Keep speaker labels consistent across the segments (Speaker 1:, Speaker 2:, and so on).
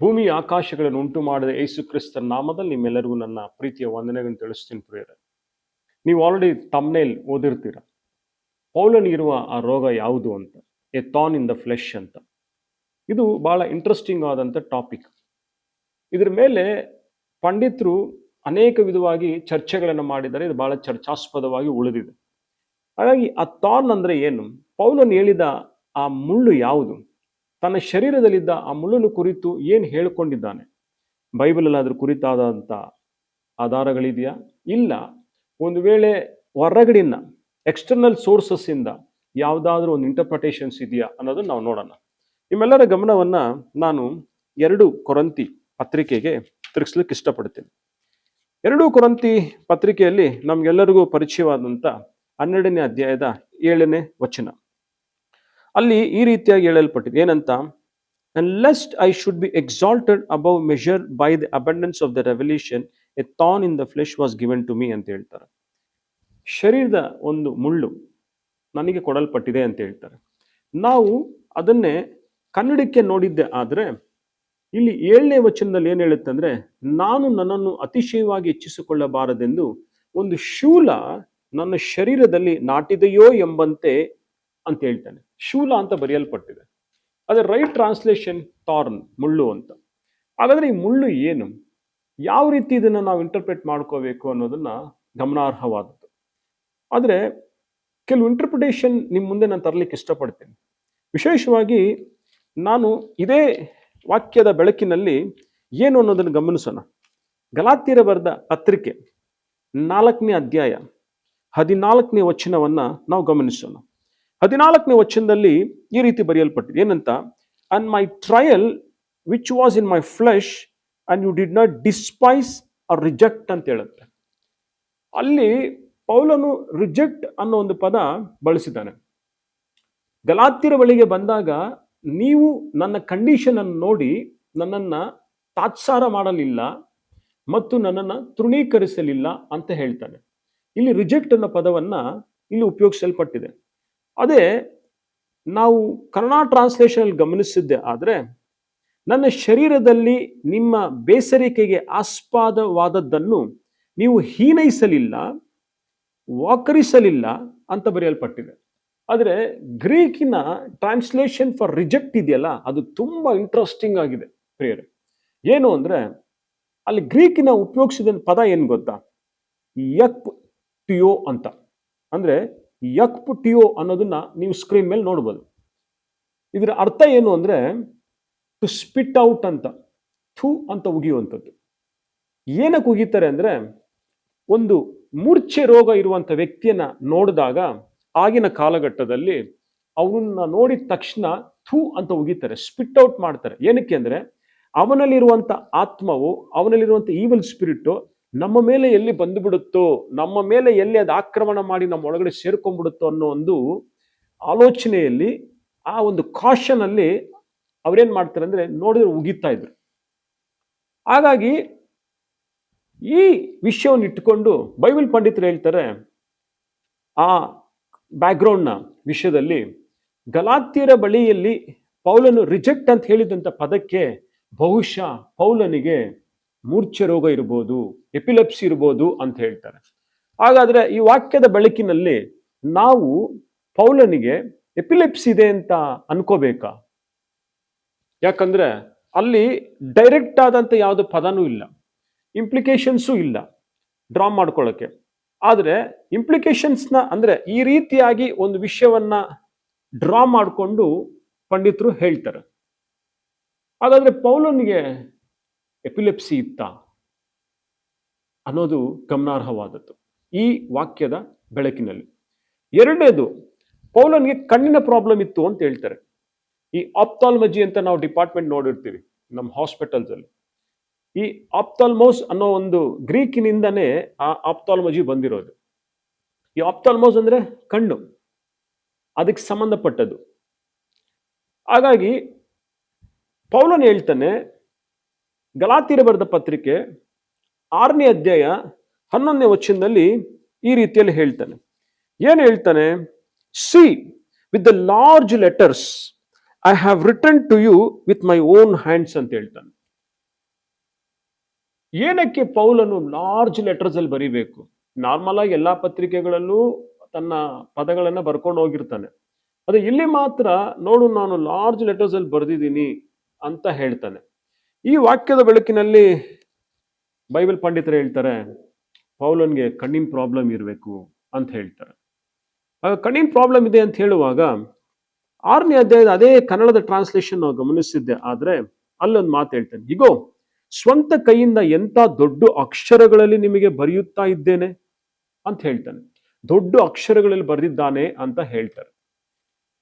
Speaker 1: ಭೂಮಿ ಆಕಾಶಗಳನ್ನು ಉಂಟು ಮಾಡಿದ ಯೇಸು ಕ್ರಿಸ್ತರ ನಾಮದಲ್ಲಿ ನಿಮ್ಮೆಲ್ಲರಿಗೂ ನನ್ನ ಪ್ರೀತಿಯ ವಂದನೆಗಳನ್ನು ತಿಳಿಸ್ತೀನಿ ಪ್ರಿಯರೇ. ನೀವು ಆಲ್ರೆಡಿ ತಮ್ನೇಲ್ ಓದಿರ್ತೀರ. ಪೌಲನಿಗಿರುವ ಆ ರೋಗ ಯಾವುದು ಅಂತ, A Thorn in the flesh ಅಂತ. ಇದು ಬಹಳ ಇಂಟ್ರೆಸ್ಟಿಂಗ್ ಆದಂಥ ಟಾಪಿಕ್. ಇದ್ರ ಮೇಲೆ ಪಂಡಿತರು ಅನೇಕ ವಿಧವಾಗಿ ಚರ್ಚೆಗಳನ್ನು ಮಾಡಿದ್ದಾರೆ. ಇದು ಬಹಳ ಚರ್ಚಾಸ್ಪದವಾಗಿ ಉಳಿದಿದೆ. ಹಾಗಾಗಿ ಆ ಥಾರ್ನ್ ಅಂದರೆ ಏನು, ಪೌಲನ್ ಹೇಳಿದ ಆ ಮುಳ್ಳು ಯಾವುದು, ತನ್ನ ಶರೀರದಲ್ಲಿದ್ದ ಆ ಮುಳ್ಳನ್ನು ಕುರಿತು ಏನು ಹೇಳಿಕೊಂಡಿದ್ದಾನೆ, ಬೈಬಲಲ್ಲಿ ಅದ್ರ ಕುರಿತಾದಂಥ ಆಧಾರಗಳಿದೆಯಾ, ಇಲ್ಲ ಒಂದು ವೇಳೆ ಹೊರಗಡಿನ ಎಕ್ಸ್ಟರ್ನಲ್ ಸೋರ್ಸಸ್ಸಿಂದ ಯಾವುದಾದ್ರೂ ಒಂದು ಇಂಟರ್ಪ್ರಿಟೇಷನ್ಸ್ ಇದೆಯಾ ಅನ್ನೋದನ್ನು ನಾವು ನೋಡೋಣ. ನಿಮ್ಮೆಲ್ಲರ ಗಮನವನ್ನು ನಾನು 2 ಕೊರಿಂಥಿ ಪತ್ರಿಕೆಗೆ ತಿರುಗಿಸ್ಲಿಕ್ಕೆ ಇಷ್ಟಪಡ್ತೀನಿ. 2 ಕೊರಿಂಥಿ ಪತ್ರಿಕೆಯಲ್ಲಿ ನಮಗೆಲ್ಲರಿಗೂ ಪರಿಚಯವಾದಂಥ 12ನೇ ಅಧ್ಯಾಯದ 7ನೇ ವಚನ. ಅಲ್ಲಿ ಈ ರೀತಿಯಾಗಿ ಹೇಳಲ್ಪಟ್ಟಿದೆ, ಏನಂತ, and lest I should be exalted above measure by the abundance of the revelation, a thorn in the flesh was given to me ಅಂತ ಹೇಳ್ತಾರೆ. ಶರೀರದ ಒಂದು ಮುಳ್ಳು ನನಗೆ ಕೊಡಲ್ಪಟ್ಟಿದೆ ಅಂತ ಹೇಳ್ತಾರೆ. ನಾವು ಅದನ್ನೇ ಕನ್ನಡಕ್ಕೆ ನೋಡಿದ್ದೆ ಆದರೆ ಇಲ್ಲಿ 7ನೇ ವಚನದಲ್ಲಿ ಏನು ಹೇಳುತ್ತೆ ಅಂದರೆ, ನಾನು ನನ್ನನ್ನು ಅತಿಶಯವಾಗಿ ಹೆಚ್ಚಿಸಿಕೊಳ್ಳಬಾರದೆಂದು ಒಂದು ಶೂಲ ನನ್ನ ಶರೀರದಲ್ಲಿ ನಾಟಿದೆಯೋ ಎಂಬಂತೆ ಅಂತ ಹೇಳ್ತಾನೆ. ಶೂಲ ಅಂತ ಬರೆಯಲ್ಪಟ್ಟಿದೆ. ಅದರ ರೈಟ್ ಟ್ರಾನ್ಸ್ಲೇಷನ್ ಥಾರ್ನ್, ಮುಳ್ಳು ಅಂತ. ಹಾಗಾದರೆ ಈ ಮುಳ್ಳು ಏನು, ಯಾವ ರೀತಿ ಇದನ್ನು ನಾವು ಇಂಟರ್ಪ್ರಿಟ್ ಮಾಡ್ಕೋಬೇಕು ಅನ್ನೋದನ್ನ ಗಮನಾರ್ಹವಾದದ್ದು. ಆದರೆ ಕೆಲವು ಇಂಟರ್ಪ್ರಿಟೇಷನ್ ನಿಮ್ಮ ಮುಂದೆ ನಾನು ತರಲಿಕ್ಕೆ ಇಷ್ಟಪಡ್ತೇನೆ. ವಿಶೇಷವಾಗಿ ನಾನು ಇದೇ ವಾಕ್ಯದ ಬೆಳಕಿನಲ್ಲಿ ಏನು ಅನ್ನೋದನ್ನು ಗಮನಿಸೋಣ. ಗಲಾತ್ಯರ ಬರೆದ ಪತ್ರಿಕೆ 4ನೇ ಅಧ್ಯಾಯ 14ನೇ ವಚನವನ್ನು ನಾವು ಗಮನಿಸೋಣ. 14ನೇ ವಚನದಲ್ಲಿ ಈ ರೀತಿ ಬರೆಯಲ್ಪಟ್ಟಿದೆ, ಏನಂತ, and my trial which was in my flesh and you did not despise or reject ಅಂತ ಹೇಳುತ್ತೆ. ಅಲ್ಲಿ ಪೌಲನು ರಿಜೆಕ್ಟ್ ಅನ್ನೋ ಒಂದು ಪದ ಬಳಸಿದ್ದಾನೆ. ಗಲಾತ್ಯರ ಬಳಿಗೆ ಬಂದಾಗ ನೀವು ನನ್ನ ಕಂಡೀಷನ್ ಅನ್ನು ನೋಡಿ ನನ್ನನ್ನು ತಾತ್ಸಾರ ಮಾಡಲಿಲ್ಲ ಮತ್ತು ನನ್ನನ್ನು ತೃಣೀಕರಿಸಲಿಲ್ಲ ಅಂತ ಹೇಳ್ತಾನೆ. ಇಲ್ಲಿ ರಿಜೆಕ್ಟ್ ಅನ್ನೋ ಪದವನ್ನು ಇಲ್ಲಿ ಉಪಯೋಗಿಸಲ್ಪಟ್ಟಿದೆ. ಅದೇ ನಾವು ಕನ್ನಡ ಟ್ರಾನ್ಸ್ಲೇಷನ್ ಗಮನಿಸಿದ್ದೆ ಆದರೆ, ನನ್ನ ಶರೀರದಲ್ಲಿ ನಿಮ್ಮ ಬೇಸರಿಕೆಗೆ ಆಸ್ಪದವಾದದ್ದನ್ನು ನೀವು ಹೀನೈಸಲಿಲ್ಲ, ವಾಕರಿಸಲಿಲ್ಲ ಅಂತ ಬರೆಯಲ್ಪಟ್ಟಿದೆ. ಆದರೆ ಗ್ರೀಕಿನ ಟ್ರಾನ್ಸ್ಲೇಷನ್ ಫಾರ್ ರಿಜೆಕ್ಟ್ ಇದೆಯಲ್ಲ, ಅದು ತುಂಬ ಇಂಟ್ರೆಸ್ಟಿಂಗ್ ಆಗಿದೆ ಪ್ರಿಯರೇ. ಏನು ಅಂದರೆ ಅಲ್ಲಿ ಗ್ರೀಕಿನ ಉಪಯೋಗಿಸಿದ ಪದ ಏನು ಗೊತ್ತಾ, ಯಕ್ ಟಿಯೋ ಅಂತ. ಅಂದರೆ ಯಕ್ ಟಿಯೋ ಅನ್ನೋದನ್ನ ನೀವು ಸ್ಕ್ರೀನ್ ಮೇಲೆ ನೋಡ್ಬೋದು. ಇದರ ಅರ್ಥ ಏನು ಅಂದರೆ ಟು ಸ್ಪಿಟ್ ಔಟ್ ಅಂತ, ಥೂ ಅಂತ ಉಗಿಯುವಂಥದ್ದು. ಏನಕ್ಕೆ ಉಗಿತಾರೆ ಅಂದರೆ, ಒಂದು ಮೂರ್ಛೆ ರೋಗ ಇರುವಂಥ ವ್ಯಕ್ತಿಯನ್ನ ನೋಡಿದಾಗ ಆಗಿನ ಕಾಲಘಟ್ಟದಲ್ಲಿ ಅವನನ್ನ ನೋಡಿದ ತಕ್ಷಣ ಥೂ ಅಂತ ಉಗಿತಾರೆ, ಸ್ಪಿಟ್ ಔಟ್ ಮಾಡ್ತಾರೆ. ಏನಕ್ಕೆ ಅಂದರೆ ಅವನಲ್ಲಿರುವಂಥ ಆತ್ಮವು, ಅವನಲ್ಲಿರುವಂಥ ಈವಲ್ ಸ್ಪಿರಿಟು ನಮ್ಮ ಮೇಲೆ ಎಲ್ಲಿ ಬಂದುಬಿಡುತ್ತೋ, ನಮ್ಮ ಮೇಲೆ ಎಲ್ಲಿ ಅದು ಆಕ್ರಮಣ ಮಾಡಿ ನಮ್ಮ ಒಳಗಡೆ ಸೇರ್ಕೊಂಡ್ಬಿಡುತ್ತೋ ಅನ್ನೋ ಒಂದು ಆಲೋಚನೆಯಲ್ಲಿ, ಆ ಒಂದು ಕಾಷನಲ್ಲಿ ಅವ್ರೇನು ಮಾಡ್ತಾರೆ ಅಂದರೆ ನೋಡಿದ್ರೆ ಉಗಿತಾ ಇದ್ರು. ಹಾಗಾಗಿ ಈ ವಿಷಯವನ್ನು ಇಟ್ಟುಕೊಂಡು ಬೈಬಲ್ ಪಂಡಿತರು ಹೇಳ್ತಾರೆ, ಆ ಬ್ಯಾಕ್ಗ್ರೌಂಡ್ನ ವಿಷಯದಲ್ಲಿ ಗಲಾತ್ಯರ ಬಳಿಯಲ್ಲಿ ಪೌಲನು ರಿಜೆಕ್ಟ್ ಅಂತ ಹೇಳಿದಂಥ ಪದಕ್ಕೆ ಬಹುಶಃ ಪೌಲನಿಗೆ ಮೂರ್ಛೆ ರೋಗ ಇರ್ಬೋದು, ಎಪಿಲೆಪ್ಸಿ ಇರ್ಬೋದು ಅಂತ ಹೇಳ್ತಾರೆ. ಹಾಗಾದರೆ ಈ ವಾಕ್ಯದ ಬೆಳಕಿನಲ್ಲಿ ನಾವು ಪೌಲನಿಗೆ ಎಪಿಲೆಪ್ಸಿ ಇದೆ ಅಂತ ಅನ್ಕೋಬೇಕಾ? ಯಾಕಂದ್ರೆ ಅಲ್ಲಿ ಡೈರೆಕ್ಟ್ ಆದಂಥ ಯಾವುದು ಪದನೂ ಇಲ್ಲ, ಇಂಪ್ಲಿಕೇಶನ್ಸು ಇಲ್ಲ ಡ್ರಾ ಮಾಡ್ಕೊಳ್ಳೋಕ್ಕೆ. ಆದರೆ ಇಂಪ್ಲಿಕೇಶನ್ಸ್ನ ಅಂದರೆ ಈ ರೀತಿಯಾಗಿ ಒಂದು ವಿಷಯವನ್ನ ಡ್ರಾ ಮಾಡಿಕೊಂಡು ಪಂಡಿತರು ಹೇಳ್ತಾರೆ. ಹಾಗಾದರೆ ಪೌಲನಿಗೆ ಎಪಿಲೆಪ್ಸಿ ಇತ್ತಾ ಅನ್ನೋದು ಗಮನಾರ್ಹವಾದದ್ದು ಈ ವಾಕ್ಯದ ಬೆಳಕಿನಲ್ಲಿ. ಎರಡನೇದು, ಪೌಲನಿಗೆ ಕಣ್ಣಿನ ಪ್ರಾಬ್ಲಮ್ ಇತ್ತು ಅಂತ ಹೇಳ್ತಾರೆ. ಈ ಆಪ್ಥಾಲ್ಮಜಿ ಅಂತ ನಾವು ಡಿಪಾರ್ಟ್ಮೆಂಟ್ ನೋಡಿರ್ತೀವಿ ನಮ್ಮ ಹಾಸ್ಪಿಟಲ್ಸಲ್ಲಿ. ಈ ಆಪ್ಥಾಲ್ಮೋಸ್ ಅನ್ನೋ ಒಂದು ಗ್ರೀಕಿನಿಂದನೇ ಆ ಆಪ್ಥಾಲ್ಮಜಿ ಬಂದಿರೋದು. ಈ ಆಪ್ಥಾಲ್ಮೋಸ್ ಅಂದರೆ ಕಣ್ಣು, ಅದಕ್ಕೆ ಸಂಬಂಧಪಟ್ಟದ್ದು. ಹಾಗಾಗಿ ಪೌಲನ್ ಹೇಳ್ತಾನೆ, ಗಲಾತ್ಯರ ಬರೆದ ಪತ್ರಿಕೆ 6ನೇ ಅಧ್ಯಾಯ 11ನೇ ವಚನದಲ್ಲಿ ಈ ರೀತಿಯಲ್ಲಿ ಹೇಳ್ತಾನೆ. ಏನು ಹೇಳ್ತಾನೆ? See with the large letters I have written to you with my own hands ಅಂತ ಹೇಳ್ತಾನೆ. ಏನಕ್ಕೆ ಪೌಲನು ಲಾರ್ಜ್ ಲೆಟರ್ಸ್ ಅಲ್ಲಿ ಬರಿಬೇಕು? ನಾರ್ಮಲ್ ಆಗಿ ಎಲ್ಲಾ ಪತ್ರಿಕೆಗಳಲ್ಲೂ ತನ್ನ ಪದಗಳನ್ನ ಬರ್ಕೊಂಡು ಹೋಗಿರ್ತಾನೆ. ಅದೇ ಇಲ್ಲಿ ಮಾತ್ರ ನೋಡು ನಾನು ಲಾರ್ಜ್ ಲೆಟರ್ಸ್ ಅಲ್ಲಿ ಬರೆದಿದ್ದೀನಿ ಅಂತ ಹೇಳ್ತಾನೆ. ಈ ವಾಕ್ಯದ ಬೆಳಕಿನಲ್ಲಿ ಬೈಬಲ್ ಪಂಡಿತರು ಹೇಳ್ತಾರೆ ಪೌಲನ್ಗೆ ಕಣ್ಣಿನ ಪ್ರಾಬ್ಲಮ್ ಇರಬೇಕು ಅಂತ ಹೇಳ್ತಾರೆ. ಆಗ ಕಣ್ಣಿನ ಪ್ರಾಬ್ಲಮ್ ಇದೆ ಅಂತ ಹೇಳುವಾಗ 6ನೇ ಅಧ್ಯಾಯದ ಅದೇ ಕನ್ನಡದ ಟ್ರಾನ್ಸ್ಲೇಷನ್ ನಾವು ಗಮನಿಸಿದ್ದೆ. ಆದ್ರೆ ಅಲ್ಲೊಂದು ಮಾತು ಹೇಳ್ತಾನೆ, ಇಗೋ ಸ್ವಂತ ಕೈಯಿಂದ ಎಂತ ದೊಡ್ಡ ಅಕ್ಷರಗಳಲ್ಲಿ ನಿಮಗೆ ಬರೆಯುತ್ತಾ ಇದ್ದೇನೆ ಅಂತ ಹೇಳ್ತಾನೆ. ದೊಡ್ಡ ಅಕ್ಷರಗಳಲ್ಲಿ ಬರೆದಿದ್ದಾನೆ ಅಂತ ಹೇಳ್ತಾರೆ.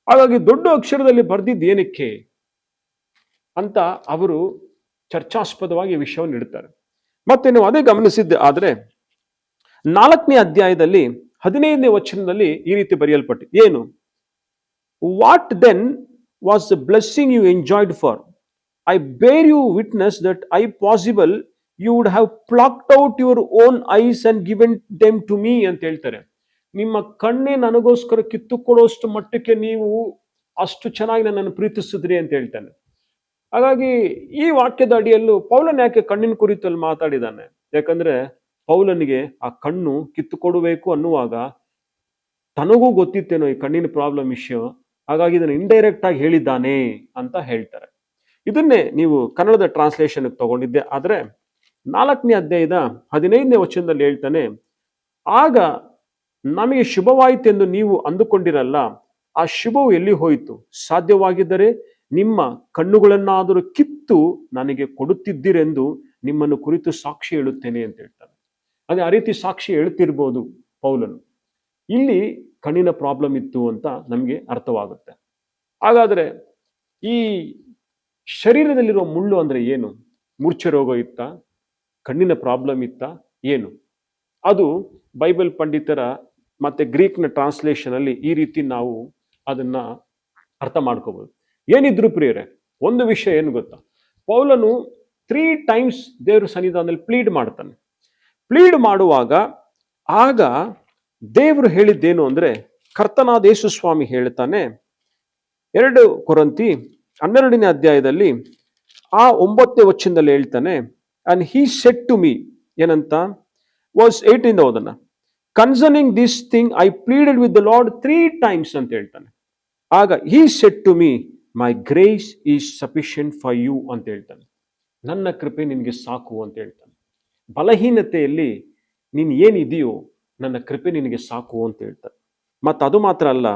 Speaker 1: ಹಾಗಾಗಿ ದೊಡ್ಡ ಅಕ್ಷರದಲ್ಲಿ ಬರೆದಿದ್ದು ಏನಕ್ಕೆ ಅಂತ ಅವರು ಚರ್ಚಾಸ್ಪದವಾಗಿ ವಿಷಯವನ್ನು ಇಡ್ತಾರೆ. ಮತ್ತೆ ನೀವು ಅದೇ ಗಮನಿಸಿದ್ದೆ ಆದ್ರೆ 4ನೇ ಅಧ್ಯಾಯದಲ್ಲಿ 15ನೇ ವಚನದಲ್ಲಿ ಈ ರೀತಿ ಬರೆಯಲ್ಪಟ್ಟು ಏನು, what then was the blessing you enjoyed for, I bear you witness that I possible you would have plucked out your own eyes and given them to me ಅಂತ ಹೇಳ್ತಾರೆ. ನಿಮ್ಮ ಕಣ್ಣೇ ನನಗೋಸ್ಕರ ಕಿತ್ತುಕೊಡುವಷ್ಟು ಮಟ್ಟಕ್ಕೆ ನೀವು ಅಷ್ಟು ಚೆನ್ನಾಗಿ ನನ್ನನ್ನು ಪ್ರೀತಿಸಿದ್ರಿ ಅಂತ ಹೇಳ್ತಾನೆ. ಹಾಗಾಗಿ ಈ ವಾಕ್ಯದ ಅಡಿಯಲ್ಲೂ ಪೌಲನ್ ಯಾಕೆ ಕಣ್ಣಿನ ಕುರಿತು ಅಲ್ಲಿ ಮಾತಾಡಿದ್ದಾನೆ? ಯಾಕಂದ್ರೆ ಪೌಲನಿಗೆ ಆ ಕಣ್ಣು ಕಿತ್ತುಕೊಡಬೇಕು ಅನ್ನುವಾಗ ತನಗೂ ಗೊತ್ತಿತ್ತೇನೋ ಈ ಕಣ್ಣಿನ ಪ್ರಾಬ್ಲಮ್ ವಿಷಯ, ಹಾಗಾಗಿ ಇದನ್ನು ಇಂಡೈರೆಕ್ಟ್ ಆಗಿ ಹೇಳಿದ್ದಾನೆ ಅಂತ ಹೇಳ್ತಾರೆ. ಇದನ್ನೇ ನೀವು ಕನ್ನಡದ ಟ್ರಾನ್ಸ್ಲೇಷನ್ ತಗೊಂಡಿದ್ದೆ. ಆದ್ರೆ 4ನೇ ಅಧ್ಯಾಯದ 15ನೇ ವಚನದಲ್ಲಿ ಹೇಳ್ತಾನೆ, ಆಗ ನಮಗೆ ಶುಭವಾಯಿತೆಂದು ನೀವು ಅಂದುಕೊಂಡಿರಲ್ಲ, ಆ ಶುಭವು ಎಲ್ಲಿ ಹೋಯಿತು? ಸಾಧ್ಯವಾಗಿದ್ದರೆ ನಿಮ್ಮ ಕಣ್ಣುಗಳನ್ನಾದರೂ ಕಿತ್ತು ನನಗೆ ಕೊಡುತ್ತಿದ್ದೀರೆಂದು ನಿಮ್ಮನ್ನು ಕುರಿತು ಸಾಕ್ಷಿ ಹೇಳುತ್ತೇನೆ ಅಂತ ಹೇಳ್ತಾನೆ. ಅದೇ ಆ ರೀತಿ ಸಾಕ್ಷಿ ಹೇಳ್ತಿರ್ಬೋದು ಪೌಲನು. ಇಲ್ಲಿ ಕಣ್ಣಿನ ಪ್ರಾಬ್ಲಮ್ ಇತ್ತು ಅಂತ ನಮಗೆ ಅರ್ಥವಾಗುತ್ತೆ. ಹಾಗಾದ್ರೆ ಈ ಶರೀರದಲ್ಲಿರುವ ಮುಳ್ಳು ಅಂದ್ರೆ ಏನು? ಮೂರ್ಛೆ ರೋಗ ಇತ್ತ? ಕಣ್ಣಿನ ಪ್ರಾಬ್ಲಮ್ ಇತ್ತ? ಏನು? ಅದು ಬೈಬಲ್ ಪಂಡಿತರ ಮತ್ತೆ ಗ್ರೀಕ್ನ ಟ್ರಾನ್ಸ್ಲೇಷನ್ ಅಲ್ಲಿ ಈ ರೀತಿ ನಾವು ಅದನ್ನ ಅರ್ಥ ಮಾಡ್ಕೋಬಹುದು. ಏನಿದ್ರು ಪ್ರಿಯರೇ, ಒಂದು ವಿಷಯ ಏನು ಗೊತ್ತಾ, ಪೌಲನು 3 ಟೈಮ್ಸ್ ದೇವ್ರ ಸನ್ನಿಧಾನದಲ್ಲಿ ಪ್ಲೀಡ್ ಮಾಡ್ತಾನೆ. ಪ್ಲೀಡ್ ಮಾಡುವಾಗ ಆಗ ದೇವರು ಹೇಳಿದ್ದೇನು ಅಂದ್ರೆ, ಕರ್ತನಾದ ಯೇಸು ಸ್ವಾಮಿ ಹೇಳ್ತಾನೆ 2 ಕೊರಿಂಥಿ 12ನೇ ಅಧ್ಯಾಯದಲ್ಲಿ ಆ 9ನೇ ವಚನದಲ್ಲಿ ಹೇಳ್ತಾನೆ, and he said to me ಏನಂತ, ವರ್ಸ್ 8 ಓದೋಣ, concerning this thing I pleaded with the Lord 3 times ಅಂತ ಹೇಳ್ತಾನೆ. ಆಗ he said to me my grace is sufficient for you ಅಂತ ಹೇಳ್ತಾನೆ. ನನ್ನ ಕೃಪೆ ನಿನಗೆ ಸಾಕು ಅಂತ ಹೇಳ್ತಾನೆ. ಬಲಹೀನತೆಯಲ್ಲಿ ನೀನು ಏನಿದೆಯೋ ನನ್ನ ಕೃಪೆ ನಿನಗೆ ಸಾಕು ಅಂತ ಹೇಳ್ತಾನೆ. ಮತ್ತು ಅದು ಮಾತ್ರ ಅಲ್ಲ,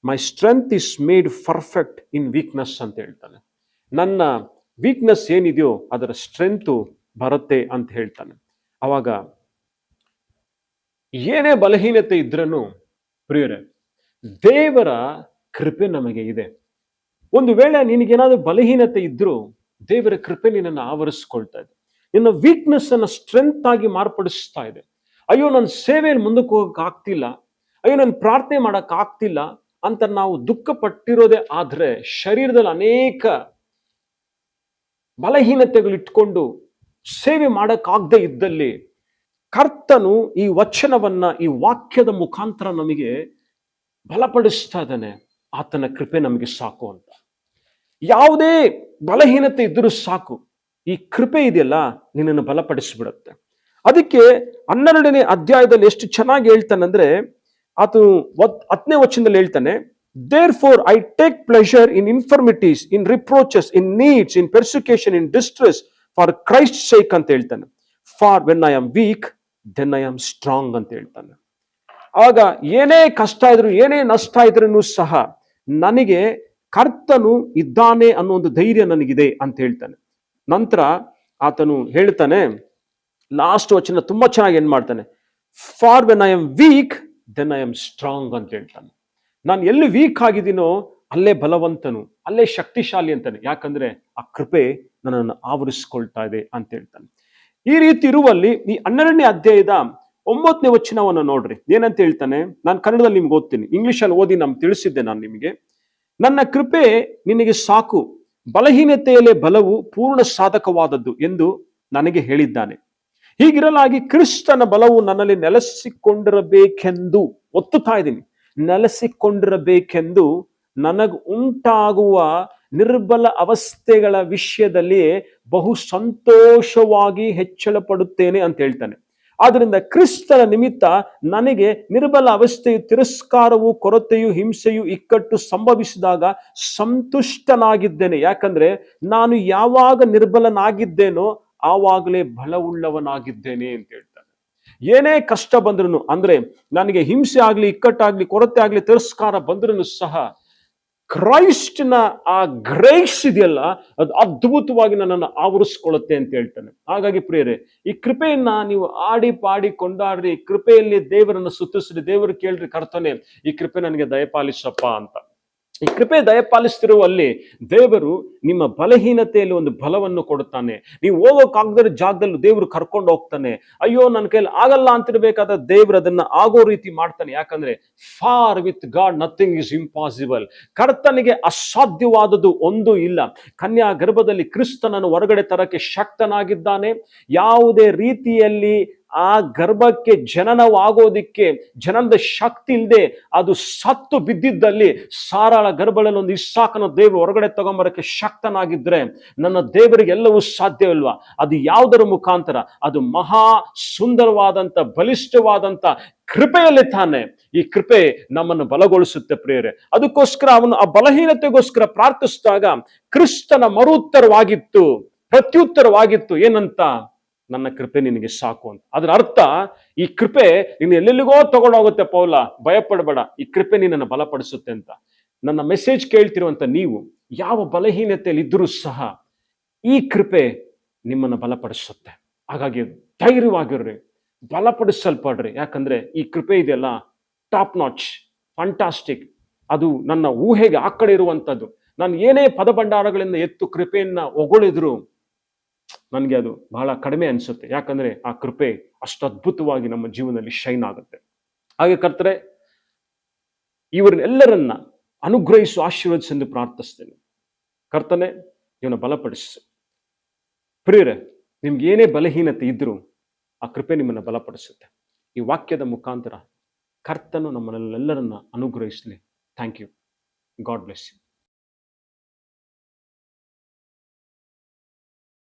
Speaker 1: my strength is made perfect in weakness ಅಂತ ಹೇಳ್ತಾನೆ. ನನ್ನ ವೀಕ್ನೆಸ್ ಏನಿದೆಯೋ ಅದರ ಸ್ಟ್ರೆಂತು ಬರುತ್ತೆ ಅಂತ ಹೇಳ್ತಾನೆ. ಅವಾಗ ಏನೇ ಬಲಹೀನತೆ ಇದ್ರೂ ಪ್ರಿಯರೇ, ದೇವರ ಕೃಪೆ ನಮಗೆ ಇದೆ. ಒಂದು ವೇಳೆ ನಿನಗೇನಾದ್ರೂ ಬಲಹೀನತೆ ಇದ್ರೂ ದೇವರ ಕೃಪೆ ನಿನ್ನನ್ನು ಆವರಿಸ್ಕೊಳ್ತಾ ಇದೆ. ನಿನ್ನ ವೀಕ್ನೆಸ್ ಅನ್ನ ಸ್ಟ್ರೆಂತ್ ಆಗಿ ಮಾರ್ಪಡಿಸ್ತಾ ಇದೆ. ಅಯ್ಯೋ ನನ್ನ ಸೇವೆಯಲ್ಲಿ ಮುಂದಕ್ಕೆ ಹೋಗಕ್ಕೆ ಆಗ್ತಿಲ್ಲ, ಅಯ್ಯೋ ನನ್ನ ಪ್ರಾರ್ಥನೆ ಮಾಡಕ್ ಆಗ್ತಿಲ್ಲ ಅಂತ ನಾವು ದುಃಖ ಪಟ್ಟಿರೋದೇ ಆದ್ರೆ, ಶರೀರದಲ್ಲಿ ಅನೇಕ ಬಲಹೀನತೆಗಳು ಇಟ್ಕೊಂಡು ಸೇವೆ ಮಾಡಕ್ಕಾಗದೆ ಇದ್ದಲ್ಲಿ ಕರ್ತನು ಈ ವಚನವನ್ನ, ಈ ವಾಕ್ಯದ ಮುಖಾಂತರ ನಮಗೆ ಬಲಪಡಿಸ್ತಾ ಇದ್ದಾನೆ. ಆತನ ಕೃಪೆ ನಮಗೆ ಸಾಕು ಅಂತ. ಯಾವುದೇ ಬಲಹೀನತೆ ಇದ್ರೂ ಸಾಕು, ಈ ಕೃಪೆ ಇದೆಯಲ್ಲ ನಿನ್ನನ್ನು ಬಲಪಡಿಸ್ಬಿಡುತ್ತೆ. ಅದಕ್ಕೆ 12ನೇ ಅಧ್ಯಾಯದಲ್ಲಿ ಎಷ್ಟು ಚೆನ್ನಾಗಿ ಹೇಳ್ತಾನಂದ್ರೆ, ಆತನು 10ನೇ ವಚನದಲ್ಲಿ ಹೇಳ್ತಾನೆ, therefore I take pleasure in infirmities, in reproaches, in needs, in persecution, in distress for Christ sake ಅಂತ ಹೇಳ್ತಾನೆ. For when I am weak then I am strong ಅಂತ ಹೇಳ್ತಾನೆ. ಆಗ ಏನೇ ಕಷ್ಟ ಇದ್ರು, ಏನೇ ನಷ್ಟ ಇದ್ರೂ ಸಹ ನನಗೆ ಕರ್ತನು ಇದ್ದಾನೆ ಅನ್ನೋ ಒಂದು ಧೈರ್ಯ ನನಗಿದೆ ಅಂತ ಹೇಳ್ತಾನೆ. ನಂತರ ಆತನು ಹೇಳ್ತಾನೆ, ಲಾಸ್ಟ್ ವಚನ ತುಂಬಾ ಚೆನ್ನಾಗಿ ಏನ್ ಮಾಡ್ತಾನೆ, for when I am weak then I am strong ಅಂತ ಹೇಳ್ತಾನೆ. ನಾನು ಎಲ್ಲಿ ವೀಕ್ ಆಗಿದ್ದೀನೋ ಅಲ್ಲೇ ಬಲವಂತನು, ಅಲ್ಲೇ ಶಕ್ತಿಶಾಲಿ ಅಂತಾನೆ. ಯಾಕಂದ್ರೆ ಆ ಕೃಪೆ ನನ್ನನ್ನು ಆವರಿಸ್ಕೊಳ್ತಾ ಇದೆ ಅಂತ ಹೇಳ್ತಾನೆ. ಈ ರೀತಿ ಇರುವಲ್ಲಿ ಈ 12ನೇ ಅಧ್ಯಾಯದ 9ನೇ ವಚನವನ್ನು ನೋಡ್ರಿ, ಏನಂತ ಹೇಳ್ತಾನೆ. ನಾನು ಕನ್ನಡದಲ್ಲಿ ನಿಮ್ಗೆ ಓದ್ತೀನಿ, ಇಂಗ್ಲಿಷಲ್ಲಿ ಓದಿ ನಮ್ಗೆ ತಿಳಿಸಿದ್ದೆ ನಾನು ನಿಮಗೆ. ನನ್ನ ಕೃಪೆ ನಿನಗೆ ಸಾಕು, ಬಲಹೀನತೆಯಲ್ಲೇ ಬಲವು ಪೂರ್ಣ ಸಾಧಕವಾದದ್ದು ಎಂದು ನನಗೆ ಹೇಳಿದ್ದಾನೆ. ಹೀಗಿರಲಾಗಿ ಕ್ರಿಸ್ತನ ಬಲವು ನನ್ನಲ್ಲಿ ನೆಲೆಸಿಕೊಂಡಿರಬೇಕೆಂದು, ಒತ್ತುತ್ತಾ ಇದ್ದೀನಿ, ನೆಲೆಸಿಕೊಂಡಿರಬೇಕೆಂದು ನನಗೆ ಉಂಟಾಗುವ ನಿರ್ಬಲ ಅವಸ್ಥೆಗಳ ವಿಷಯದಲ್ಲಿ ಬಹು ಸಂತೋಷವಾಗಿ ಹೆಚ್ಚಳ ಪಡುತ್ತೇನೆ ಅಂತ ಹೇಳ್ತಾನೆ. ಆದ್ರಿಂದ ಕ್ರಿಸ್ತನ ನಿಮಿತ್ತ ನನಗೆ ನಿರ್ಬಲ ಅವಸ್ಥೆಯು, ತಿರಸ್ಕಾರವು, ಕೊರತೆಯು, ಹಿಂಸೆಯು, ಇಕ್ಕಟ್ಟು ಸಂಭವಿಸಿದಾಗ ಸಂತುಷ್ಟನಾಗಿದ್ದೇನೆ. ಯಾಕಂದ್ರೆ ನಾನು ಯಾವಾಗ ನಿರ್ಬಲನಾಗಿದ್ದೇನೋ ಆವಾಗಲೇ ಬಲವುಳ್ಳವನಾಗಿದ್ದೇನೆ ಅಂತ ಹೇಳ್ತಾನೆ. ಏನೇ ಕಷ್ಟ ಬಂದ್ರೂ, ಅಂದ್ರೆ ನನಗೆ ಹಿಂಸೆ ಆಗ್ಲಿ, ಇಕ್ಕಟ್ಟಾಗ್ಲಿ, ಕೊರತೆ ಆಗ್ಲಿ, ತಿರಸ್ಕಾರ ಬಂದ್ರೂ ಸಹ ಕ್ರೈಸ್ಟ್ನ ಆ ಗ್ರೇಸ್ ಇದೆಯಲ್ಲ, ಅದು ಅದ್ಭುತವಾಗಿ ನನ್ನನ್ನು ಆವರಿಸ್ಕೊಳ್ಳುತ್ತೆ ಅಂತ ಹೇಳ್ತಾನೆ. ಹಾಗಾಗಿ ಪ್ರಿಯರೇ, ಈ ಕೃಪೆಯನ್ನ ನೀವು ಆಡಿ ಪಾಡಿ ಕೊಂಡಾಡ್ರಿ, ಕೃಪೆಯಲ್ಲಿ ದೇವರನ್ನು ಸ್ತುತಿಸ್ರಿ, ದೇವರು ಕೇಳ್ರಿ, ಕರ್ತನೆ ಈ ಕೃಪೆ ನನಗೆ ದಯಪಾಲಿಸಪ್ಪ ಅಂತ. ಈ ಕೃಪೆ ದಯಪಾಲಿಸ್ತಿರುವಲ್ಲಿ ದೇವರು ನಿಮ್ಮ ಬಲಹೀನತೆಯಲ್ಲಿ ಒಂದು ಬಲವನ್ನು ಕೊಡುತ್ತಾನೆ. ನೀವು ಹೋಗೋಕ್ಕಾಗದ ಜಾಗದಲ್ಲಿ ದೇವರು ಕರ್ಕೊಂಡು ಹೋಗ್ತಾನೆ. ಅಯ್ಯೋ ನನ್ನ ಕೈಯಲ್ಲಿ ಆಗಲ್ಲ ಅಂತಿರ್ಬೇಕಾದ ದೇವರು ಅದನ್ನ ಆಗೋ ರೀತಿ ಮಾಡ್ತಾನೆ. ಯಾಕಂದ್ರೆ for with god nothing is impossible. ಕರ್ತನಿಗೆ ಅಸಾಧ್ಯವಾದದ್ದು ಒಂದು ಇಲ್ಲ. ಕನ್ಯಾ ಗರ್ಭದಲ್ಲಿ ಕ್ರಿಸ್ತನನ್ನು ಹೊರಗಡೆ ತರಕ್ಕೆ ಶಕ್ತನಾಗಿದ್ದಾನೆ. ಯಾವುದೇ ರೀತಿಯಲ್ಲಿ ಆ ಗರ್ಭಕ್ಕೆ ಜನನವಾಗೋದಿಕ್ಕೆ ಜನನದ ಶಕ್ತಿ ಇಲ್ಲದೆ ಅದು ಸತ್ತು ಬಿದ್ದಿದ್ದಲ್ಲಿ ಸಾರಾಳ ಗರ್ಭದಲ್ಲಿ ಒಂದು ಇಸ್ಸಾಕನ ದೇವರು ಹೊರಗಡೆ ತಗೊಂಬರಕ್ಕೆ ಶಕ್ತನಾಗಿದ್ರೆ ನನ್ನ ದೇವರಿಗೆ ಎಲ್ಲವೂ ಸಾಧ್ಯವಿಲ್ವಾ? ಅದು ಯಾವುದರ ಮುಖಾಂತರ? ಅದು ಮಹಾ ಸುಂದರವಾದಂತ, ಬಲಿಷ್ಠವಾದಂತ ಕೃಪೆಯಲ್ಲಿ ತಾನೆ. ಈ ಕೃಪೆ ನಮ್ಮನ್ನು ಬಲಗೊಳಿಸುತ್ತೆ ಪ್ರಿಯರೇ. ಅದಕ್ಕೋಸ್ಕರ ಅವನು ಆ ಬಲಹೀನತೆಗೋಸ್ಕರ ಪ್ರಾರ್ಥಿಸಿದಾಗ ಕ್ರಿಸ್ತನ ಮರುತ್ತರವಾಗಿತ್ತು, ಪ್ರತ್ಯುತ್ತರವಾಗಿತ್ತು. ಏನಂತ? ನನ್ನ ಕೃಪೆ ನಿನಗೆ ಸಾಕು ಅಂತ. ಅದರ ಅರ್ಥ, ಈ ಕೃಪೆ ನೀನು ಎಲ್ಲೆಲ್ಲಿಗೋ ತಗೊಂಡೋಗುತ್ತೆ ಪೌಲ, ಭಯಪಡಬೇಡ, ಈ ಕೃಪೆ ನಿನ್ನನ್ನು ಬಲಪಡಿಸುತ್ತೆ ಅಂತ. ನನ್ನ ಮೆಸೇಜ್ ಕೇಳ್ತಿರುವಂತ ನೀವು ಯಾವ ಬಲಹೀನತೆಯಲ್ಲಿ ಇದ್ರೂ ಸಹ ಈ ಕೃಪೆ ನಿಮ್ಮನ್ನು ಬಲಪಡಿಸುತ್ತೆ. ಹಾಗಾಗಿ ಧೈರ್ಯವಾಗಿರ್ರಿ, ಬಲಪಡಿಸಲ್ಪಡ್ರಿ. ಯಾಕಂದ್ರೆ ಈ ಕೃಪೆ ಇದೆಯಲ್ಲ, ಟಾಪ್ ನಾಚ್, ಫ್ಯಾಂಟಾಸ್ಟಿಕ್. ಅದು ನನ್ನ ಊಹೆಗೆ ಆ ಕಡೆ ಇರುವಂಥದ್ದು. ನಾನು ಏನೇ ಪದಭಂಡಾರಗಳಿಂದ ಎತ್ತು ಕೃಪೆಯನ್ನ ಹೊಗಳಿದ್ರು ನನಗೆ ಅದು ಬಹಳ ಕಡಿಮೆ ಅನಿಸುತ್ತೆ. ಯಾಕಂದ್ರೆ ಆ ಕೃಪೆ ಅಷ್ಟು ಅದ್ಭುತವಾಗಿ ನಮ್ಮ ಜೀವನದಲ್ಲಿ ಶೈನ್ ಆಗುತ್ತೆ. ಹಾಗೆ ಕರ್ತರೆ, ಇವರನ್ನೆಲ್ಲರನ್ನ ಅನುಗ್ರಹಿಸು, ಆಶೀರ್ವದಿಸೆಂದು ಪ್ರಾರ್ಥಿಸ್ತೇನೆ. ಕರ್ತನೆ, ಇವನ ಬಲಪಡಿಸು. ಪ್ರಿಯರೇ, ನಿಮ್ಗೆ ಏನೇ ಬಲಹೀನತೆ ಇದ್ರೂ ಆ ಕೃಪೆ ನಿಮ್ಮನ್ನು ಬಲಪಡಿಸುತ್ತೆ. ಈ ವಾಕ್ಯದ ಮುಖಾಂತರ ಕರ್ತನು ನಮ್ಮನ್ನೆಲ್ಲರನ್ನ ಅನುಗ್ರಹಿಸಲಿ. Thank you. God bless you.